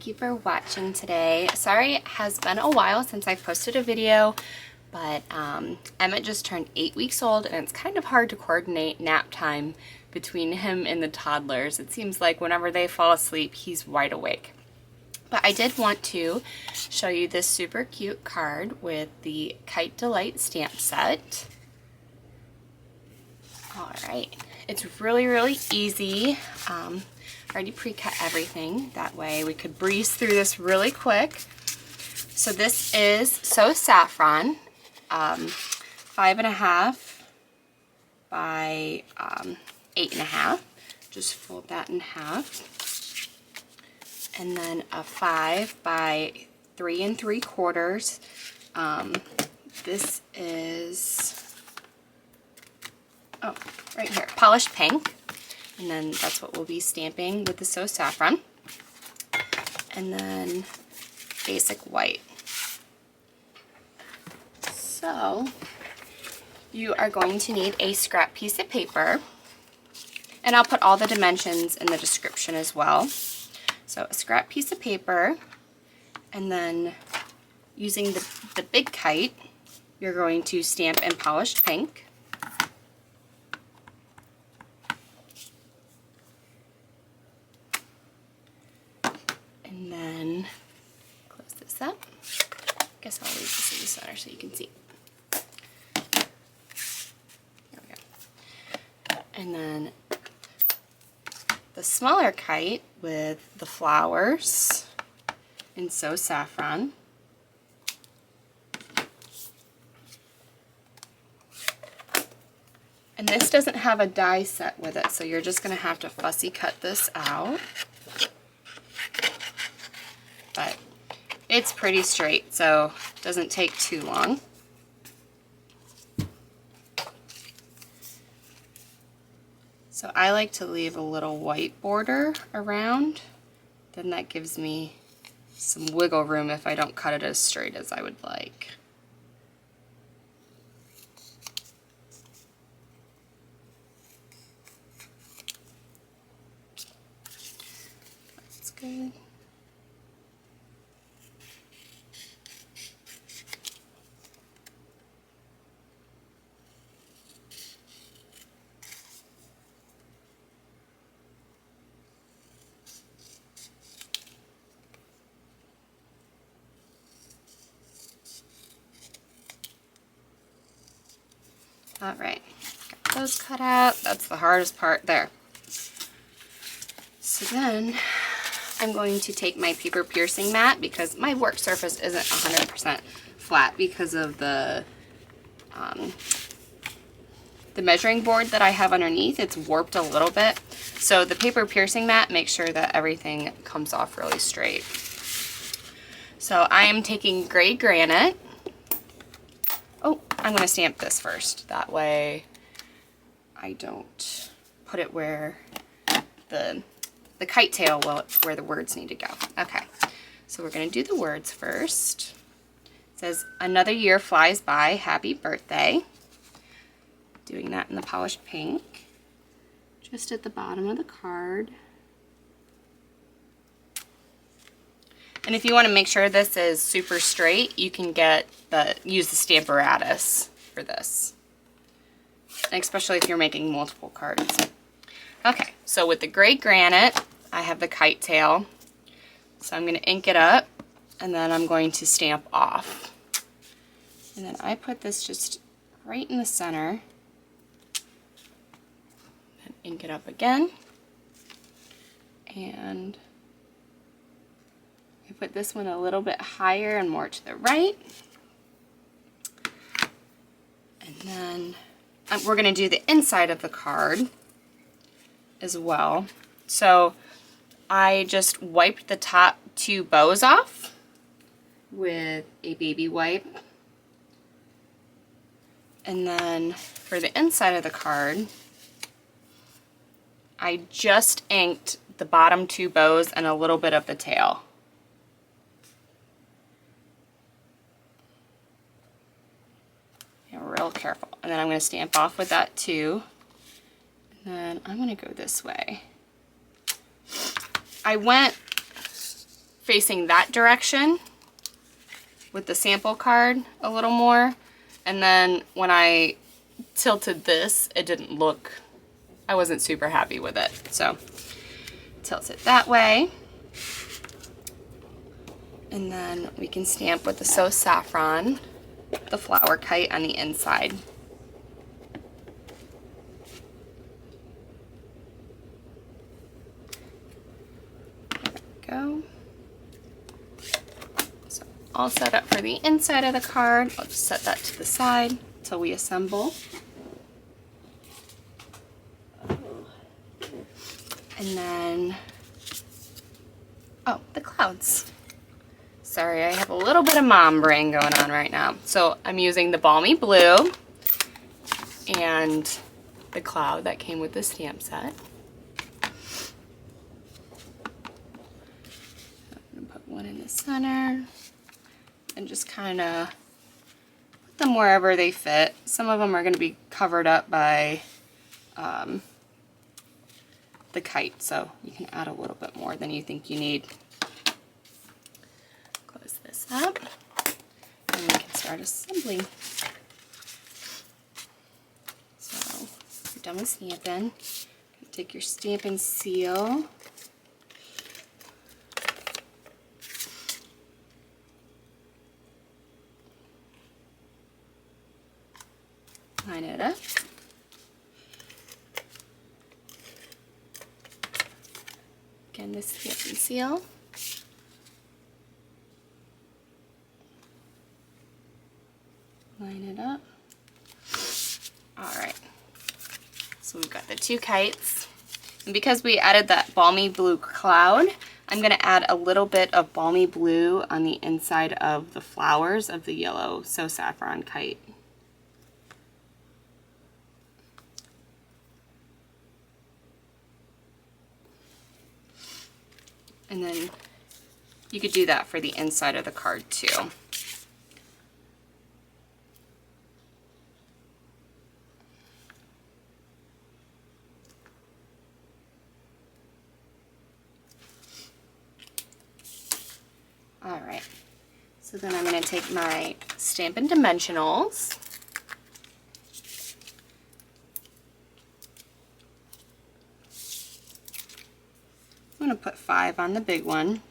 thank you for watching today. Sorry it has been a while since I posted a video, but Emmett just turned 8 weeks old and it's kind of hard to coordinate nap time between him and the toddlers. It seems like whenever they fall asleep, he's wide awake. But I did want to show you this super cute card with the Kite Delight stamp set. All right, it's really easy. I already pre-cut everything. That way we could breeze through this really quick. So this is So Saffron, 5.5 by 8.5. Just fold that in half. And then a 5 by 3 3/4. This is, oh, right here, polished pink. And then that's what we'll be stamping with the So Saffron. And then basic white. So you are going to need a scrap piece of paper. And I'll put all the dimensions in the description as well. So a scrap piece of paper, and then using the big kite, you're going to stamp in polished pink. And then close this up. I guess I'll leave this in the center so you can see. There we go. And then the smaller kite with the flowers in So Saffron. And this doesn't have a die set with it, so you're just going to have to fussy cut this out. But it's pretty straight, so it doesn't take too long. So I like to leave a little white border around, then that gives me some wiggle room if I don't cut it as straight as I would like. That's good. All right, got those cut out. That's the hardest part there. So then I'm going to take my paper piercing mat because my work surface isn't 100% flat because of the measuring board that I have underneath. It's warped a little bit. So the paper piercing mat makes sure that everything comes off really straight. So I am taking gray granite. Oh, I'm going to stamp this first. That way I don't put it where the kite tail will, where the words need to go. Okay, so we're going to do the words first. It says, "Another year flies by, happy birthday." Doing that in the polished pink. Just at the bottom of the card. And if you want to make sure this is super straight, you can use the Stamparatus for this. And especially if you're making multiple cards. Okay, so with the gray granite, I have the kite tail. So I'm going to ink it up, and then I'm going to stamp off. And then I put this just right in the center. And ink it up again. And I put this one a little bit higher and more to the right. And then we're going to do the inside of the card as well. So I just wiped the top 2 bows off with a baby wipe. And then for the inside of the card, I just inked the bottom 2 bows and a little bit of the tail. Real careful. And then I'm going to stamp off with that too. And then I'm going to go this way. I went facing that direction with the sample card a little more. And then when I tilted this, it didn't look, I wasn't super happy with it. So tilt it that way. And then we can stamp with the So Saffron, the flower kite on the inside. There we go. So all set up for the inside of the card. I'll just set that to the side until we assemble. And then, oh, the clouds. Sorry, I have a little bit of mom brain going on right now. So I'm using the Balmy blue and the cloud that came with the stamp set. I'm gonna put one in the center and just kind of put them wherever they fit. Some of them are gonna be covered up by the kite, so you can add a little bit more than you think you need. This up and we can start assembling. So you're done with stamping. Take your Stampin' seal, line it up, again the Stampin' seal. Line it up. All right, so we've got the two kites, and because we added that Balmy blue cloud, I'm going to add a little bit of Balmy blue on the inside of the flowers of the yellow So Saffron kite. And then you could do that for the inside of the card too. Alright, so then I'm going to take my Stampin' Dimensionals, I'm going to put 5 on the big one,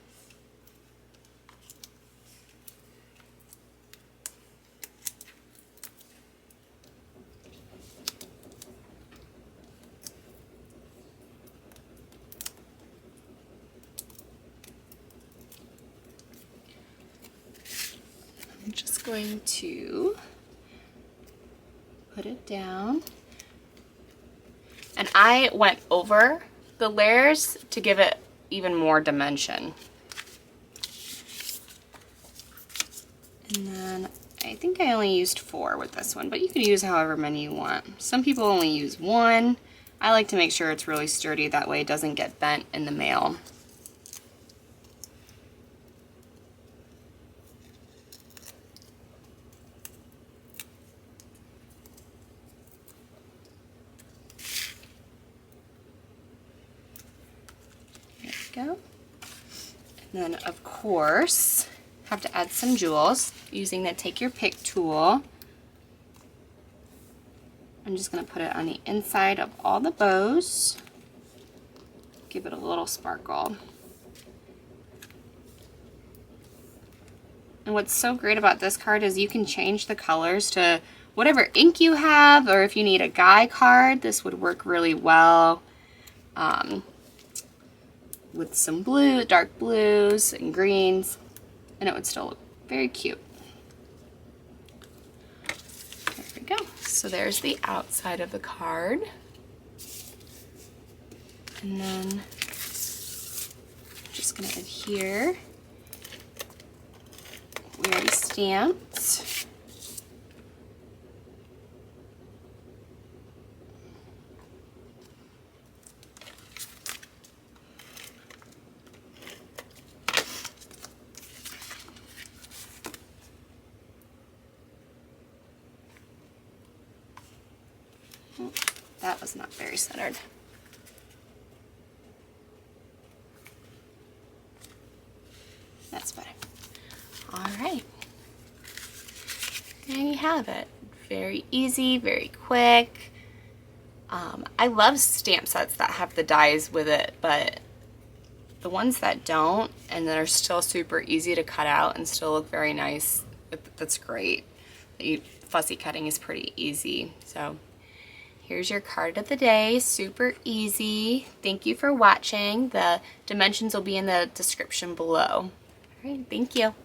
I'm just going to put it down, and I went over the layers to give it even more dimension. And then I think I only used 4 with this one, but you can use however many you want. Some people only use 1. I like to make sure it's really sturdy, that way it doesn't get bent in the mail. Go. And then of course have to add some jewels using the take your pick tool. I'm just going to put it on the inside of all the bows, give it a little sparkle. And what's so great about this card is you can change the colors to whatever ink you have, or if you need a guy card, this would work really well. With some blue, dark blues and greens, and it would still look very cute. There we go. So there's the outside of the card. And then I'm just going to adhere. We already stamped. That was not very centered. And you have it. Very easy, very quick. I love stamp sets that have the dies with it, but the ones that don't and that are still super easy to cut out and still look very nice, that's great. Fussy cutting is pretty easy. So here's your card of the day, super easy. Thank you for watching. The dimensions will be in the description below. All right, thank you.